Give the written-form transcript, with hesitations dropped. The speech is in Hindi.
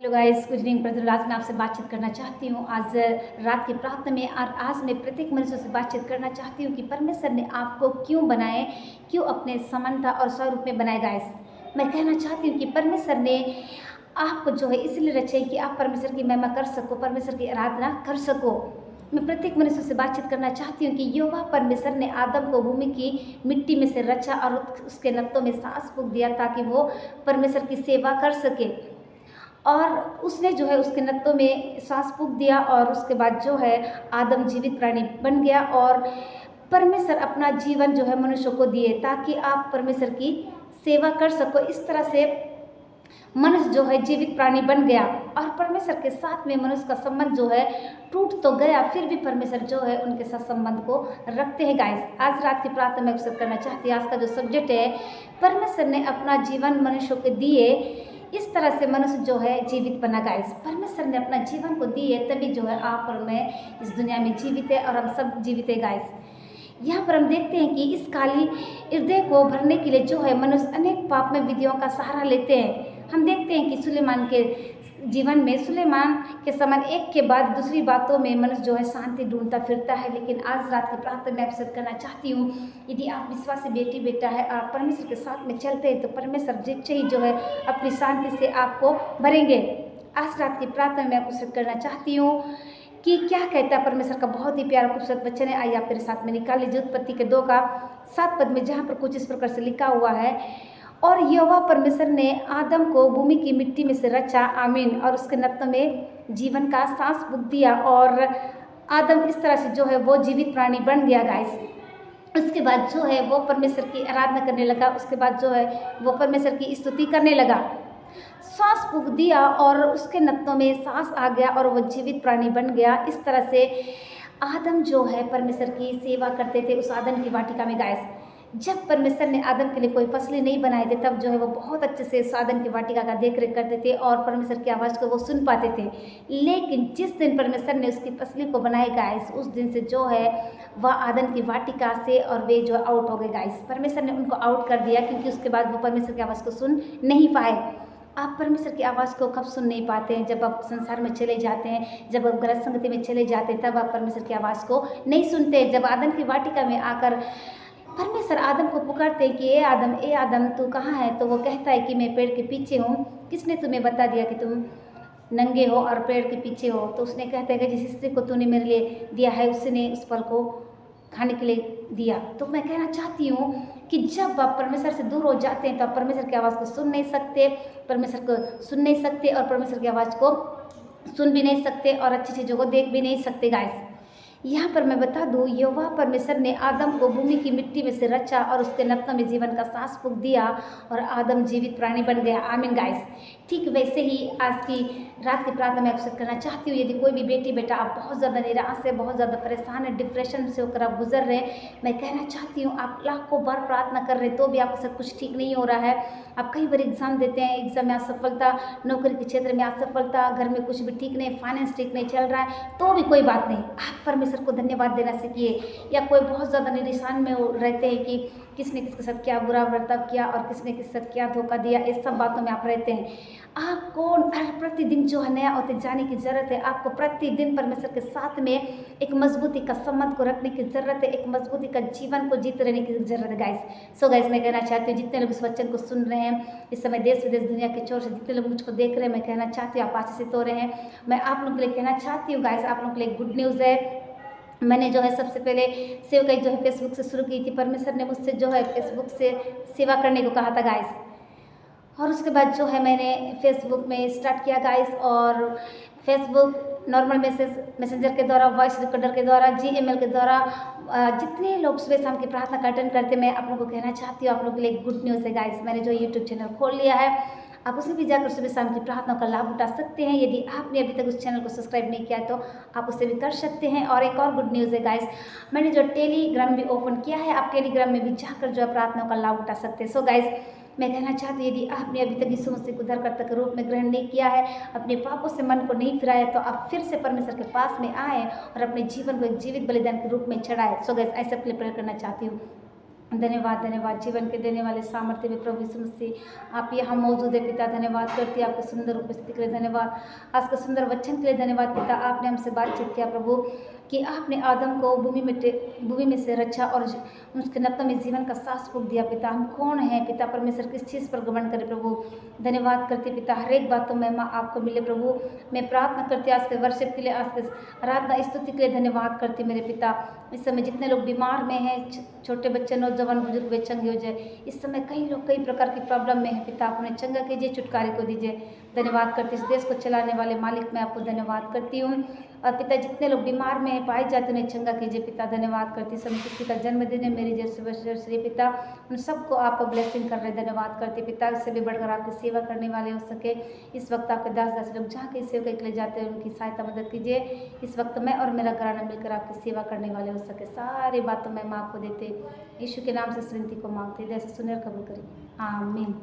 Hello guys, good evening brother. आज मैं आपसे बातचीत करना चाहती हूँ। आज रात की प्रार्थना में और आज मैं प्रत्येक मनुष्य से बातचीत करना चाहती हूँ कि परमेश्वर ने आपको क्यों बनाए, क्यों अपने समानता और स्वरूप में बनाए। गाइस, मैं कहना चाहती हूँ कि परमेश्वर ने आपको जो है इसलिए रचे कि आप परमेश्वर की महिमा कर सको, परमेश्वर की आराधना कर सको। मैं प्रत्येक मनुष्य से बातचीत करना चाहती हूँ कि यहोवा परमेश्वर ने आदम को भूमि की मिट्टी में से रचा और उसके नत्थों में सांस फूंक दिया ताकि वो परमेश्वर की सेवा कर सके। और उसने जो है उसके नत्थों में सांस फूंक दिया और उसके बाद जो है आदम जीवित प्राणी बन गया और परमेश्वर अपना जीवन जो है मनुष्य को दिए ताकि आप परमेश्वर की सेवा कर सको। इस तरह से मनुष्य जो है जीवित प्राणी बन गया और परमेश्वर के साथ में मनुष्य का संबंध जो है टूट तो गया, फिर भी परमेश्वर जो है उनके साथ संबंध को रखते हैं। गाइस, आज रात की प्रार्थना में अक्सर करना चाहती हूँ। आज का जो सब्जेक्ट है, परमेश्वर ने अपना जीवन मनुष्य को दिए, इस तरह से मनुष्य जो है जीवित बना। गाइस, परमेश्वर ने अपना जीवन को दिए तभी जो है आप और मैं इस दुनिया में जीवित है और हम सब जीवित है। गाइस, यहाँ पर हम देखते हैं कि इस खाली हृदय को भरने के लिए जो है मनुष्य अनेक पाप में विधियों का सहारा लेते हैं। हम देखते हैं कि सुलेमान के जीवन में सुलेमान के समान एक के बाद दूसरी बातों में मनुष्य जो है शांति ढूंढता फिरता है। लेकिन आज रात की प्रार्थना में आपसे करना चाहती हूँ, यदि आप विश्वासी बेटी बेटा है और परमेश्वर के साथ में चलते हैं तो परमेश्वर जिससे ही जो है अपनी शांति से आपको भरेंगे। आज रात की प्रार्थना में आपसे करना चाहती हूँ कि क्या कहता है परमेश्वर का बहुत ही प्यारा खूबसूरत वचन है। आइए आप मेरे साथ में निकाल लीजिए उत्पत्ति के 2 का 7 पद में, जहाँ पर कुछ इस प्रकार से लिखा हुआ है, और यहोवा परमेश्वर ने आदम को भूमि की मिट्टी में से रचा, आमीन, और उसके नत्थों में जीवन का सांस फूंक दिया और आदम इस तरह से जो है वो जीवित प्राणी बन गया। गाइस, उसके बाद जो है वो परमेश्वर की आराधना करने लगा, उसके बाद जो है वो परमेश्वर की स्तुति करने लगा, सांस फूंक दिया और उसके नत्थों में सांस आ गया और वो जीवित प्राणी बन गया। इस तरह से आदम जो है परमेश्वर की सेवा करते थे उस आदम की वाटिका में। गाइस, जब परमेश्वर ने आदम के लिए कोई फसलें नहीं बनाए थे तब जो है वो बहुत अच्छे से उस आदम की वाटिका का देख रेख करते थे और परमेश्वर की आवाज़ को वो सुन पाते थे। लेकिन जिस दिन परमेश्वर ने उसकी फसलें को बनाए, गाइस, उस दिन से जो है वह आदम की वाटिका से और वे जो आउट हो गए। गाइस, परमेश्वर ने उनको आउट कर दिया क्योंकि उसके बाद वो परमेश्वर की आवाज़ को सुन नहीं पाए। आप परमेश्वर की आवाज़ को कब सुन नहीं पाते हैं? जब आप संसार में चले जाते हैं, जब आप गलत संगति में चले जाते हैं, तब आप परमेश्वर की आवाज़ को नहीं सुनते। जब आदम की वाटिका में आकर परमेश्वर आदम को पुकारते हैं कि ए आदम तू कहाँ है, तो वो कहता है कि मैं पेड़ के पीछे हूँ। किसने तुम्हें बता दिया कि तुम नंगे हो और पेड़ के पीछे हो? तो उसने कहता है कि जिस स्त्री को तूने मेरे लिए दिया है उसने उस फल को खाने के लिए दिया। तो मैं कहना चाहती हूँ कि जब आप परमेश्वर से दूर हो जाते हैं तो आप परमेश्वर की आवाज़ को सुन नहीं सकते, परमेश्वर को सुन नहीं सकते और परमेश्वर की आवाज़ को सुन भी नहीं सकते और अच्छी चीज़ों को देख भी नहीं सकते। गाइस, यहाँ पर मैं बता दूँ, यहोवा परमेश्वर ने आदम को भूमि की मिट्टी में से रचा और उसके नत्थों में जीवन का सांस फूंक दिया और आदम जीवित प्राणी बन गया, आमीन। गाइस, ठीक वैसे ही आज की रात की प्रार्थना में आपसे करना चाहती हूँ, यदि कोई भी बेटी बेटा आप बहुत ज़्यादा निराश है, बहुत ज़्यादा परेशान है, डिप्रेशन से होकर आप गुजर रहे हैं, मैं कहना चाहती हूँ आप लाखों बार प्रार्थना कर रहे हैं तो भी आपके साथ कुछ ठीक नहीं हो रहा है। आप कई बार एग्जाम देते हैं, एग्जाम में असफलता, नौकरी के क्षेत्र में असफलता, घर में कुछ भी ठीक नहीं, फाइनेंस ठीक नहीं चल रहा है, तो भी कोई बात नहीं, आप परमेश्वर को धन्यवाद देना सीखिए। या कोई बहुत ज़्यादा निराशान में रहते हैं कि किसने किसके साथ क्या बुरा बर्ताव किया और किसने किसके साथ क्या धोखा दिया, इस सब बातों में आप रहते हैं। आपको हर प्रतिदिन जो है नया होते जाने की ज़रूरत है। आपको प्रतिदिन परमेश्वर के साथ में एक मजबूती का संबंध को रखने की ज़रूरत है, एक मजबूती का जीवन को जीते रहने की ज़रूरत है। गाइस, सो गाइस, मैं कहना चाहती हूँ जितने लोग इस वचन को सुन रहे हैं इस समय, देश विदेश दुनिया के छोर से जितने लोग मुझको देख रहे हैं, मैं कहना चाहती हूँ आप आशीष से तो रहे हैं। मैं आप लोगों के लिए कहना चाहती हूँ गाइस, आप लोगों के लिए गुड न्यूज़ है। मैंने जो है सबसे पहले सेवकाई जो है फेसबुक से शुरू की थी। परमेश्वर ने मुझसे जो है फेसबुक से सेवा करने को कहा था गाइस, और उसके बाद जो है मैंने फेसबुक में स्टार्ट किया गाइस। और फेसबुक नॉर्मल मैसेंजर के द्वारा, वॉइस रिकॉर्डर के द्वारा, GML के द्वारा जितने लोग सुबह शाम की प्रार्थना का अटेंड करते, मैं आप लोगों को कहना चाहती हूँ आप लोगों के लिए गुड न्यूज़ है गाइस। मैंने जो यूट्यूब चैनल खोल लिया है, आप उसमें भी जाकर सुबह शाम की प्रार्थना का लाभ उठा सकते हैं। यदि आपने अभी तक उस चैनल को सब्सक्राइब नहीं किया तो आप उससे भी कर सकते हैं। और एक और गुड न्यूज़ है गाइस, मैंने जो टेलीग्राम भी ओपन किया है, आप टेलीग्राम में भी जाकर जो है प्रार्थनाओं का लाभ उठा सकते हैं। सो गाइस, मैं कहना चाहती हूँ यदि आपने अभी तक यीशु मसीह को उद्धारकर्ता के रूप में ग्रहण नहीं किया है, अपने पापों से मन को नहीं फिराया, तो आप फिर से परमेश्वर के पास में आए और अपने जीवन को एक जीवित बलिदान के रूप में चढ़ाए। सो गाइस, ऐसे प्रेयर करना चाहती हूँ। धन्यवाद, धन्यवाद। जीवन के देने वाले सामर्थ्य में प्रभु यीशु मसीह आप यहाँ मौजूद है पिता। धन्यवाद करती है आपके सुंदर उपस्थिति के लिए धन्यवाद। आज के सुंदर वचन के लिए धन्यवाद पिता। आपने हमसे बातचीत किया प्रभु कि आपने आदम को भूमि में से रचा और उसके नत्नों में जीवन का सांस फूंक दिया पिता। हम कौन हैं पिता परमेश्वर, किस चीज़ पर घमंड करें प्रभु। धन्यवाद करती पिता, हर एक बातों में महिमा आपको मिले प्रभु। मैं प्रार्थना करती आज के वर्षिप के लिए, आज के आराधना स्तुति के लिए धन्यवाद करती मेरे पिता। इस समय जितने लोग बीमार में हैं, छोटे बच्चे, नौजवान, बुजुर्ग वे चंगे हो जाए। इस समय कई लोग कई प्रकार की प्रॉब्लम में हैं पिता, आप उन्हें चंगा कीजिए, छुटकारे को दीजिए। धन्यवाद करती इस देश को चलाने वाले मालिक मैं आपको धन्यवाद करती हूँ। और पिता जितने लोग बीमार में पाए जाते उन्हें चंगा कीजिए पिता। धन्यवाद करती समय किसी का जन्मदिन है मेरी जैसे श्री पिता, उन सबको आप ब्लेसिंग कर रहे। धन्यवाद करती पिता, इससे भी बढ़कर आपकी सेवा करने वाले हो सके। इस वक्त आपके दास लोग जहाँ कहीं सेवा के लिए जाते हैं उनकी सहायता मदद कीजिए। इस वक्त मैं और मेरा घराना मिलकर आपकी सेवा करने वाले हो सके। सारी बातों में हम आपको देते यीशु के नाम से विनती को मांगते, जैसे सुने और कबूल करें, आमीन।